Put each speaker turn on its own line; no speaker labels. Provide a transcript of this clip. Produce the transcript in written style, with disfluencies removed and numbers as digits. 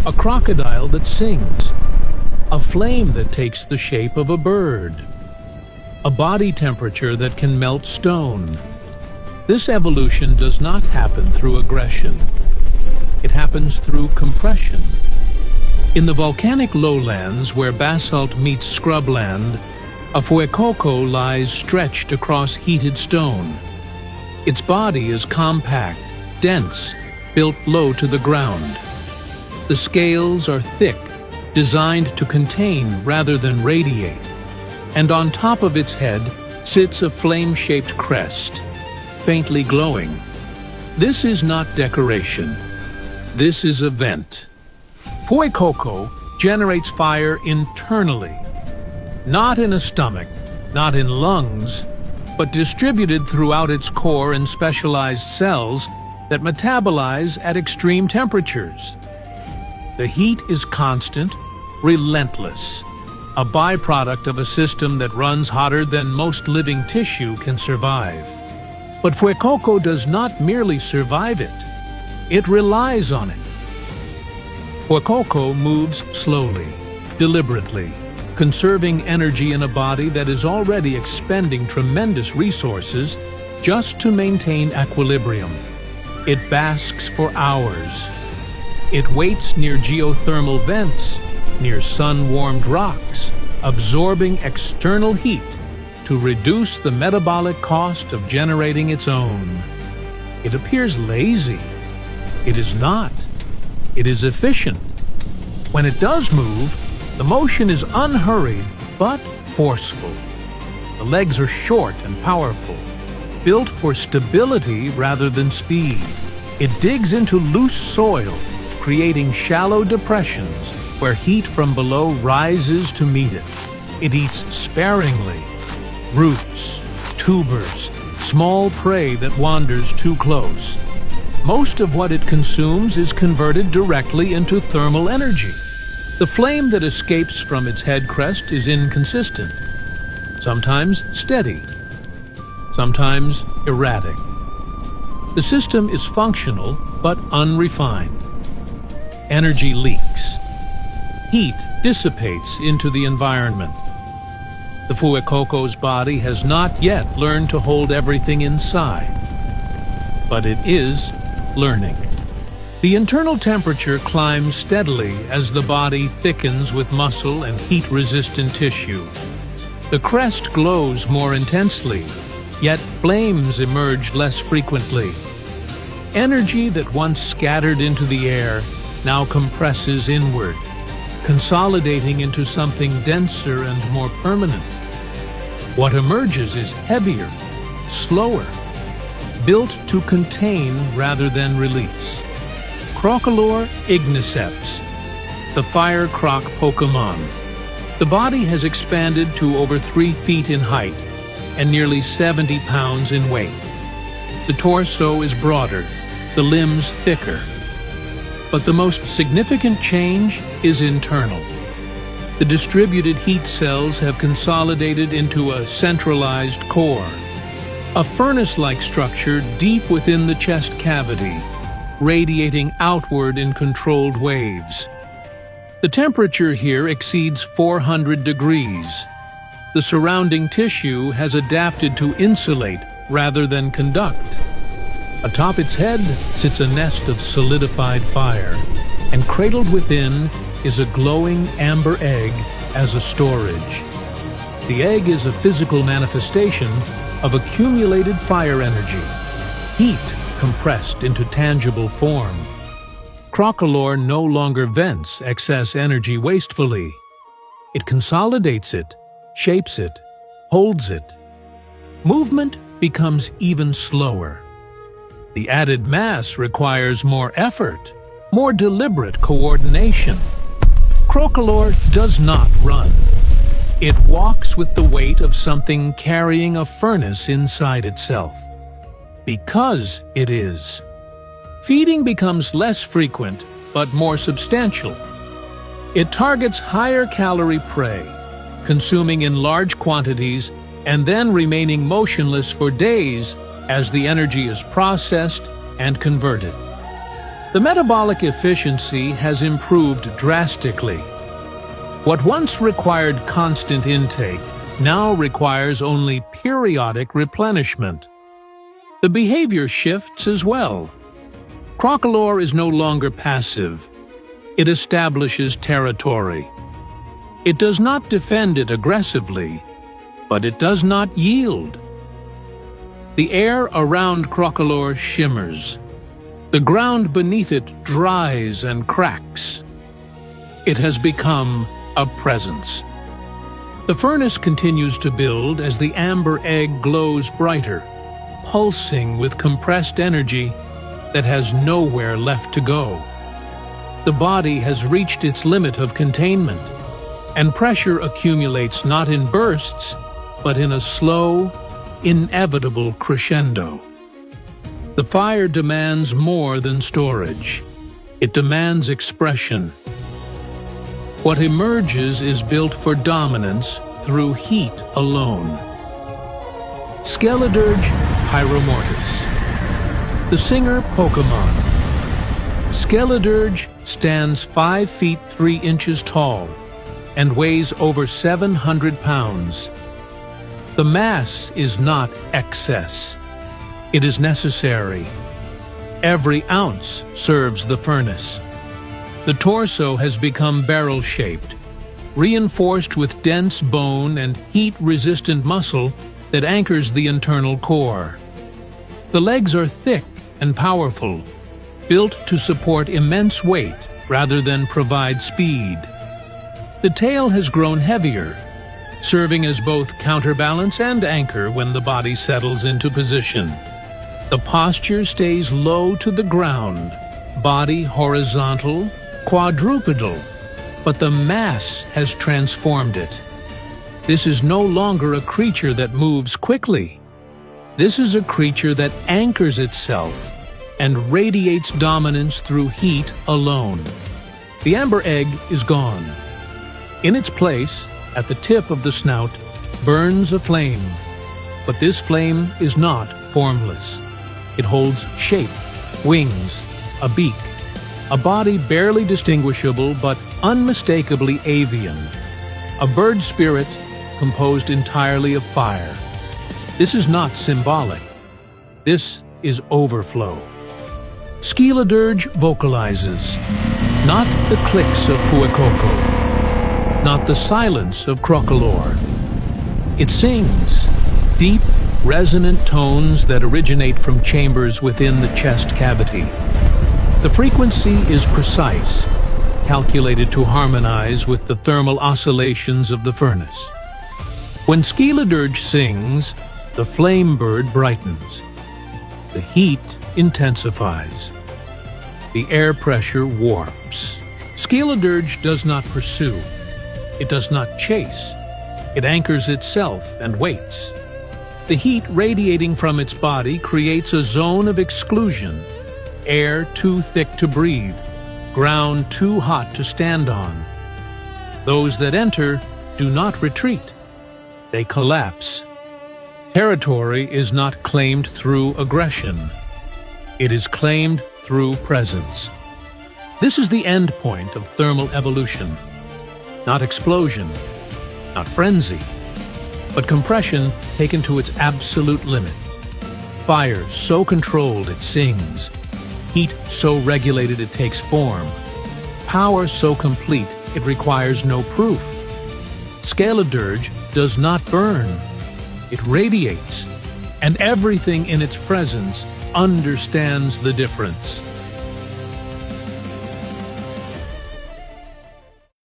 a crocodile that sings, a flame that takes the shape of a bird, a body temperature that can melt stone. This evolution does not happen through aggression. It happens through compression. In the volcanic lowlands where basalt meets scrubland, a fuecoco lies stretched across heated stone. Its body is compact, dense, built low to the ground. The scales are thick, designed to contain rather than radiate, and on top of its head sits a flame-shaped crest, faintly glowing. This is not decoration. This is a vent. Fuecoco generates fire internally, not in a stomach, not in lungs, but distributed throughout its core and specialized cells that metabolize at extreme temperatures. The heat is constant, relentless, a byproduct of a system that runs hotter than most living tissue can survive. But Fuecoco does not merely survive it, it relies on it. Fuecoco moves slowly, deliberately, conserving energy in a body that is already expending tremendous resources just to maintain equilibrium. It basks for hours. It waits near geothermal vents, near sun-warmed rocks, absorbing external heat to reduce the metabolic cost of generating its own. It appears lazy. It is not. It is efficient. When it does move, the motion is unhurried but forceful. The legs are short and powerful, built for stability rather than speed. It digs into loose soil, creating shallow depressions where heat from below rises to meet it. It eats sparingly, roots, tubers, small prey that wanders too close. Most of what it consumes is converted directly into thermal energy. The flame that escapes from its head crest is inconsistent, sometimes steady, sometimes erratic. The system is functional but unrefined. Energy leaks. Heat dissipates into the environment. The Fuecoco's body has not yet learned to hold everything inside, but it is learning. The internal temperature climbs steadily as the body thickens with muscle and heat-resistant tissue. The crest glows more intensely, yet flames emerge less frequently. Energy that once scattered into the air now compresses inward, consolidating into something denser and more permanent. What emerges is heavier, slower, built to contain rather than release. Crocodile igniceps, the fire croc Pokémon. The body has expanded to over 3 feet in height and nearly 70 pounds in weight. The torso is broader, the limbs thicker. But the most significant change is internal. The distributed heat cells have consolidated into a centralized core, a furnace-like structure deep within the chest cavity, radiating outward in controlled waves. The temperature here exceeds 400 degrees. The surrounding tissue has adapted to insulate rather than conduct. Atop its head sits a nest of solidified fire, and cradled within is a glowing amber egg as a storage. The egg is a physical manifestation of accumulated fire energy, heat compressed into tangible form. Crocodile no longer vents excess energy wastefully. It consolidates it, shapes it, holds it. Movement becomes even slower. The added mass requires more effort, more deliberate coordination. Crocodile does not run. It walks with the weight of something carrying a furnace inside itself. Because it is. Feeding becomes less frequent, but more substantial. It targets higher-calorie prey, consuming in large quantities and then remaining motionless for days as the energy is processed and converted. The metabolic efficiency has improved drastically. What once required constant intake now requires only periodic replenishment. The behavior shifts as well. Crocolore is no longer passive. It establishes territory. It does not defend it aggressively, but it does not yield. The air around Crocolore shimmers. The ground beneath it dries and cracks. It has become a presence. The furnace continues to build as the amber egg glows brighter, pulsing with compressed energy that has nowhere left to go. The body has reached its limit of containment, and pressure accumulates not in bursts, but in a slow, inevitable crescendo. The fire demands more than storage. It demands expression. What emerges is built for dominance through heat alone. Skeledirge Pyromortis, the singer Pokémon. Skeledirge stands 5 feet 3 inches tall and weighs over 700 pounds. The mass is not excess. It is necessary. Every ounce serves the furnace. The torso has become barrel-shaped, reinforced with dense bone and heat-resistant muscle that anchors the internal core. The legs are thick and powerful, built to support immense weight rather than provide speed. The tail has grown heavier, serving as both counterbalance and anchor when the body settles into position. The posture stays low to the ground, body horizontal, quadrupedal, but the mass has transformed it. This is no longer a creature that moves quickly. This is a creature that anchors itself and radiates dominance through heat alone. The amber egg is gone. In its place, at the tip of the snout, burns a flame. But this flame is not formless. It holds shape, wings, a beak, a body barely distinguishable but unmistakably avian, a bird spirit composed entirely of fire. This is not symbolic. This is overflow. Skeledirge vocalizes, not the clicks of Fuecoco, not the silence of Crocolore. It sings, deep, resonant tones that originate from chambers within the chest cavity. The frequency is precise, calculated to harmonize with the thermal oscillations of the furnace. When Skeledirge sings, the flame bird brightens. The heat intensifies. The air pressure warps. Skeledirge does not pursue. It does not chase. It anchors itself and waits. The heat radiating from its body creates a zone of exclusion, air too thick to breathe, ground too hot to stand on. Those that enter do not retreat. They collapse. Territory is not claimed through aggression. It is claimed through presence. This is the end point of thermal evolution. Not explosion, not frenzy, but compression taken to its absolute limit. Fire so controlled it sings. Heat so regulated it takes form. Power so complete it requires no proof. Skeledirge does not burn. It radiates, and everything in its presence understands the difference.